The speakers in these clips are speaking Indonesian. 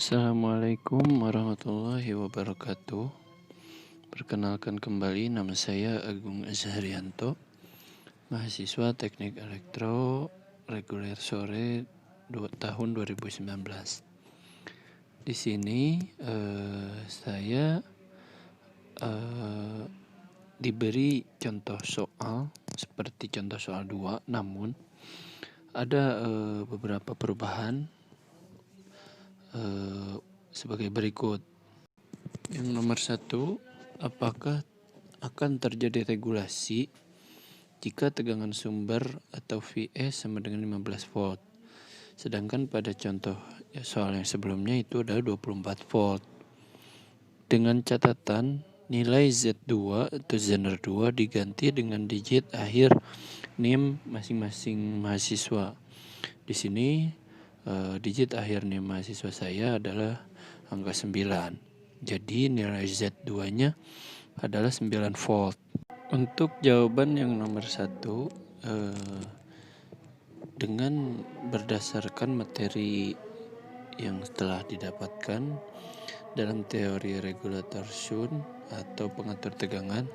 Assalamualaikum warahmatullahi wabarakatuh. Perkenalkan kembali, nama saya Agung Azharianto, mahasiswa Teknik Elektro reguler sore tahun 2019. Di sini saya diberi contoh soal seperti contoh soal 2, namun ada beberapa perubahan sebagai berikut. Yang nomor 1, apakah akan terjadi regulasi jika tegangan sumber atau VS sama dengan 15 volt. Sedangkan pada contoh soal yang sebelumnya itu adalah 24 volt. Dengan catatan nilai Z2 atau Zener 2 diganti dengan digit akhir NIM masing-masing mahasiswa. Di sini digit akhir NIM mahasiswa saya adalah angka 9. Jadi nilai Z2-nya adalah 9 volt. Untuk jawaban yang nomor 1, dengan berdasarkan materi yang telah didapatkan dalam teori regulator Sun atau pengatur tegangan,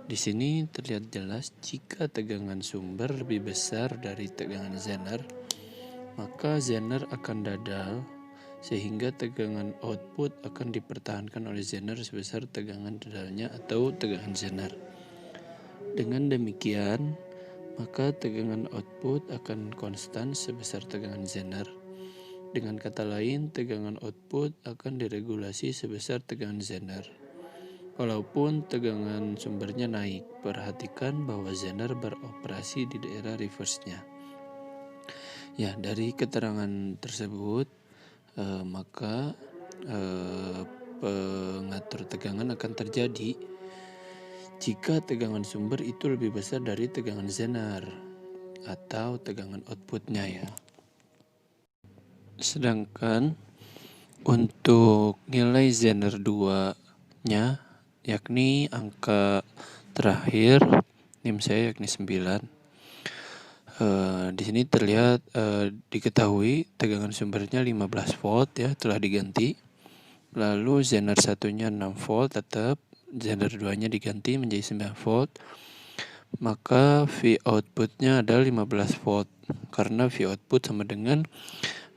di sini terlihat jelas jika tegangan sumber lebih besar dari tegangan Zener, maka Zener akan dadal sehingga tegangan output akan dipertahankan oleh Zener sebesar tegangan dadalnya atau tegangan Zener. Dengan demikian, maka tegangan output akan konstan sebesar tegangan Zener. Dengan kata lain, tegangan output akan diregulasi sebesar tegangan Zener. Walaupun tegangan sumbernya naik, perhatikan bahwa Zener beroperasi di daerah reverse-nya. Ya, dari keterangan tersebut, maka pengatur tegangan akan terjadi jika tegangan sumber itu lebih besar dari tegangan Zener atau tegangan outputnya ya. Sedangkan untuk nilai Zener 2-nya, yakni angka terakhir NIM saya yakni 9. Di sini terlihat diketahui tegangan sumbernya 15 volt ya, telah diganti. Lalu Zener 1-nya 6 volt tetap, Zener 2-nya diganti menjadi 9 volt. Maka V outputnya adalah 15 volt karena V output sama dengan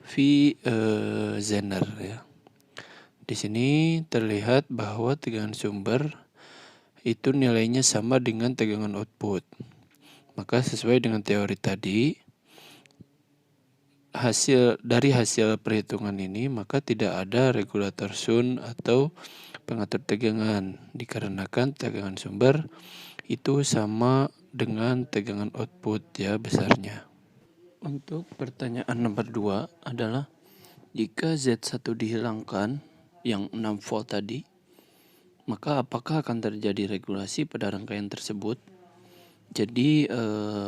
V Zener ya. Di sini terlihat bahwa tegangan sumber itu nilainya sama dengan tegangan output. Maka sesuai dengan teori tadi, dari hasil perhitungan ini maka tidak ada regulator Sun atau pengatur tegangan dikarenakan tegangan sumber itu sama dengan tegangan output ya besarnya. Untuk pertanyaan nomor 2 adalah jika Z1 dihilangkan yang 6 volt tadi, maka apakah akan terjadi regulasi pada rangkaian tersebut? Jadi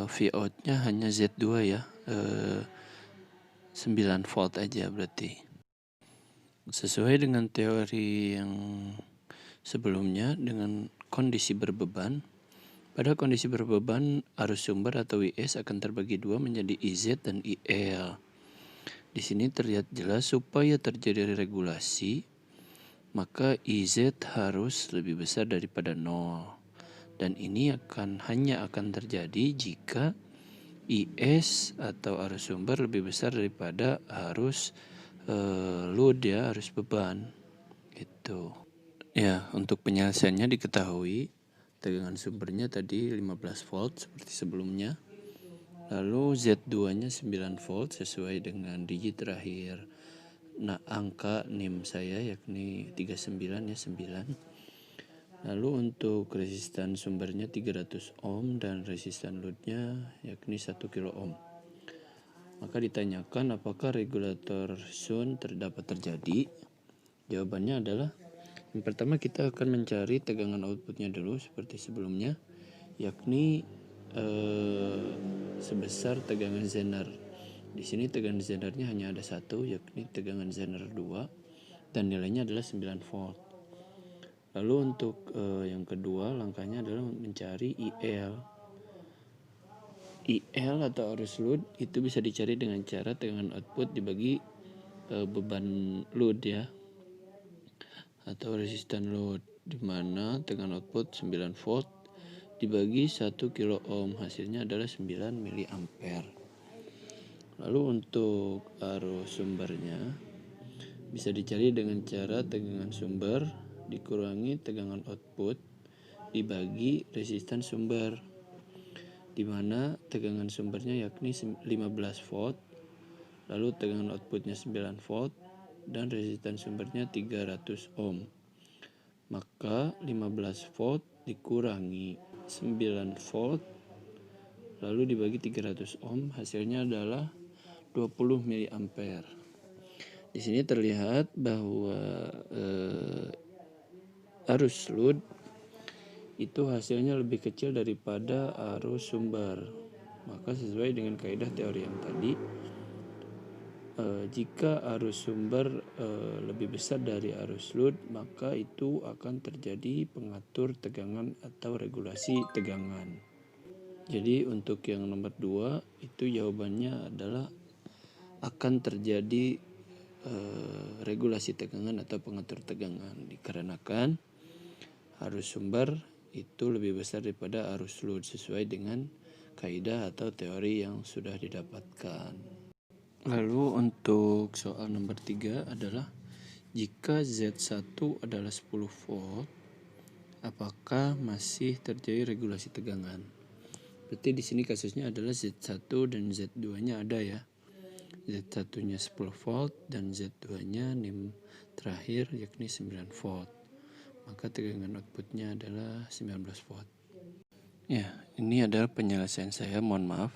Vout-nya hanya Z2 ya, 9 volt aja berarti. Sesuai dengan teori yang sebelumnya dengan kondisi berbeban, pada kondisi berbeban arus sumber atau IS akan terbagi dua menjadi IZ dan IL. Di sini terlihat jelas supaya terjadi regulasi, maka IZ harus lebih besar daripada 0. Dan ini hanya akan terjadi jika IS atau arus sumber lebih besar daripada arus load ya, arus beban. Gitu. Ya, untuk penyelesaiannya diketahui tegangan sumbernya tadi 15 volt seperti sebelumnya. Lalu Z2-nya 9 volt sesuai dengan digit terakhir. Nah, angka NIM saya yakni 39 ya, 9. Lalu untuk resistan sumbernya 300 ohm dan resistan loadnya yakni 1 kilo ohm. Maka ditanyakan apakah regulator Sun dapat terjadi? Jawabannya adalah yang pertama kita akan mencari tegangan outputnya dulu seperti sebelumnya, yakni sebesar tegangan Zener. Di sini tegangan Zenernya hanya ada satu, yakni tegangan Zener 2 dan nilainya adalah 9 volt. Lalu untuk yang kedua langkahnya adalah mencari IL. IL atau arus load itu bisa dicari dengan cara tegangan output dibagi beban load ya, atau resistan load, di mana tegangan output 9 volt dibagi 1 kilo ohm, hasilnya adalah 9 mili ampere. Lalu untuk arus sumbernya bisa dicari dengan cara tegangan sumber dikurangi tegangan output dibagi resistan sumber, di mana tegangan sumbernya yakni 15 volt, lalu tegangan outputnya 9 volt, dan resistan sumbernya 300 ohm. Maka 15 volt dikurangi 9 volt lalu dibagi 300 ohm, hasilnya adalah 20 mili ampere. Di sini terlihat bahwa arus load itu hasilnya lebih kecil daripada arus sumber. Maka sesuai dengan kaidah teori yang tadi, jika arus sumber lebih besar dari arus load, maka itu akan terjadi pengatur tegangan atau regulasi tegangan. Jadi untuk yang nomor 2 itu jawabannya adalah akan terjadi regulasi tegangan atau pengatur tegangan, dikarenakan arus sumber itu lebih besar daripada arus load sesuai dengan kaidah atau teori yang sudah didapatkan. Lalu untuk soal nomor 3 adalah jika Z1 adalah 10 volt, apakah masih terjadi regulasi tegangan? Berarti di sini kasusnya adalah Z1 dan Z2-nya ada ya. Z1-nya 10 volt dan Z2-nya NIM terakhir yakni 9 volt. Maka tegangan outputnya adalah 19 volt. Ya, ini adalah penyelesaian saya, mohon maaf.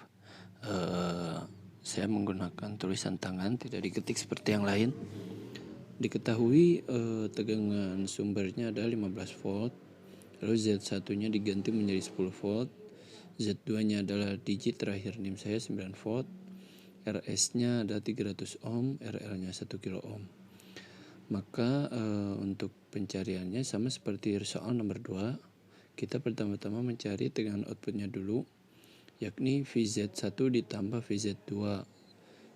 Saya menggunakan tulisan tangan, tidak diketik seperti yang lain. Diketahui tegangan sumbernya adalah 15 volt, lalu Z1-nya diganti menjadi 10 volt, Z2-nya adalah digit terakhir NIM saya 9 volt, RS-nya adalah 300 ohm, RL-nya 1 kilo ohm. Maka untuk pencariannya sama seperti soal nomor 2, kita pertama-tama mencari tegangan outputnya dulu, yakni VZ1 ditambah VZ2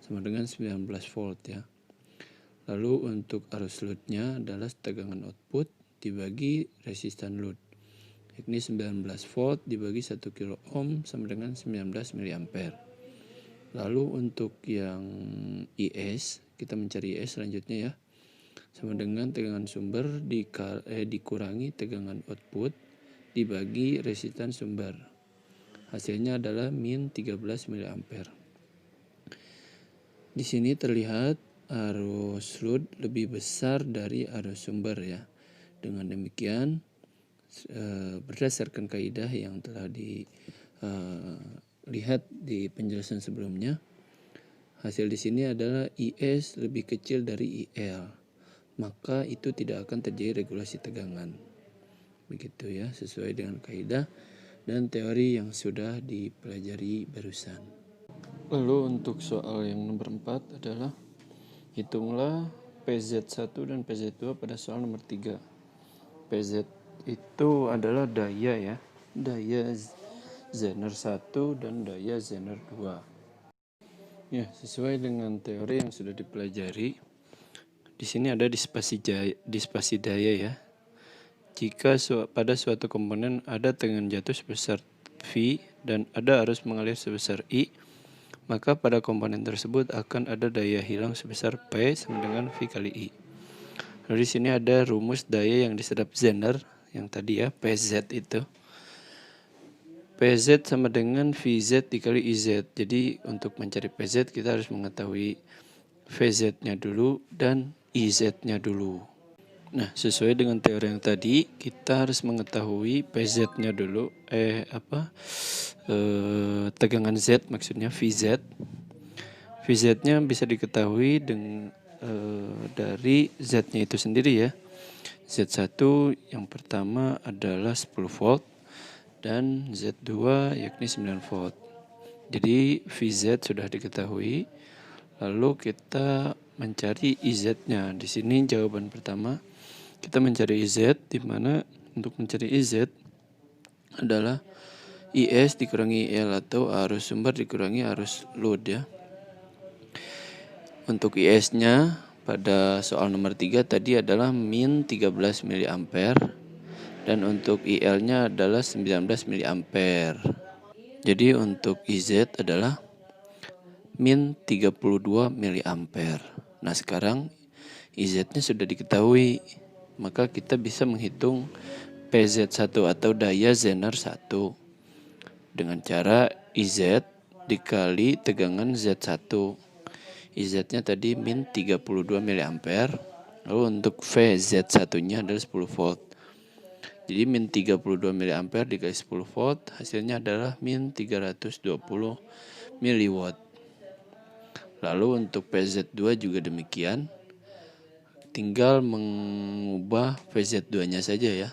sama dengan 19 volt ya. Lalu untuk arus loadnya adalah tegangan output dibagi resistan load, yakni 19 volt dibagi 1 kilo ohm sama dengan 19 mili ampere. Lalu untuk yang IS, kita mencari IS selanjutnya ya, sama dengan tegangan sumber dikurangi tegangan output dibagi resistan sumber. Hasilnya adalah min 13 mili ampere. Di sini terlihat arus load lebih besar dari arus sumber ya. Dengan demikian, berdasarkan kaidah yang telah dilihat di penjelasan sebelumnya, hasil di sini adalah IS lebih kecil dari IL. Maka itu tidak akan terjadi regulasi tegangan. Begitu ya, sesuai dengan kaidah dan teori yang sudah dipelajari barusan. Lalu untuk soal yang nomor 4 adalah hitunglah PZ1 dan PZ2 pada soal nomor 3. PZ itu adalah daya ya, daya Zener 1 dan daya Zener 2. Ya, sesuai dengan teori yang sudah dipelajari, di sini ada dispasi daya ya. Jika pada suatu komponen ada tegangan jatuh sebesar V dan ada arus mengalir sebesar I, maka pada komponen tersebut akan ada daya hilang sebesar P sama dengan V kali I. Lalu di sini ada rumus daya yang diserap Zener yang tadi ya, PZ itu. PZ sama dengan VZ dikali IZ. Jadi untuk mencari PZ kita harus mengetahui VZ-nya dulu dan IZ-nya dulu. Nah, sesuai dengan teori yang tadi, kita harus mengetahui PZ-nya dulu, tegangan Z maksudnya VZ. VZ-nya bisa diketahui dari Z-nya itu sendiri ya. Z1 yang pertama adalah 10 volt dan Z2 yakni 9 volt. Jadi VZ sudah diketahui, lalu kita mencari IZ-nya. Di sini jawaban pertama kita mencari IZ, di mana untuk mencari IZ adalah IS dikurangi IL atau arus sumber dikurangi arus load ya. Untuk IS-nya pada soal nomor 3 tadi adalah min 13 mA dan untuk IL-nya adalah 19 mA. Jadi untuk IZ adalah min 32 mA. Nah, sekarang IZ-nya sudah diketahui, maka kita bisa menghitung PZ1 atau daya Zener 1 dengan cara IZ dikali tegangan Z1. IZ-nya tadi min 32 mA. Lalu untuk VZ1-nya adalah 10 volt. Jadi min 32 mA dikali 10 volt hasilnya adalah min 320 mW. Lalu untuk PZ2 juga demikian. Tinggal mengubah VZ2-nya saja ya.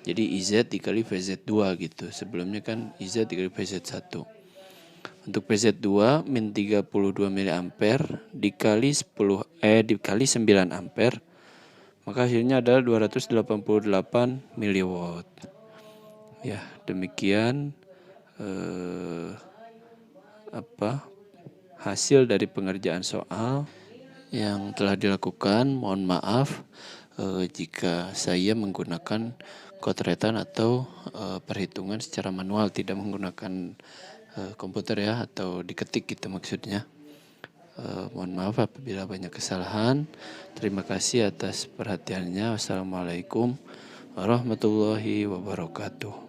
Jadi IZ dikali VZ2 gitu. Sebelumnya kan IZ dikali VZ1. Untuk PZ2 min 32 mA dikali 9 ampere, maka hasilnya adalah 288 mW. Ya, demikian hasil dari pengerjaan soal yang telah dilakukan. Mohon maaf jika saya menggunakan kotretan atau perhitungan secara manual, tidak menggunakan komputer ya, atau diketik gitu maksudnya. Mohon maaf apabila banyak kesalahan. Terima kasih atas perhatiannya. Wassalamualaikum warahmatullahi wabarakatuh.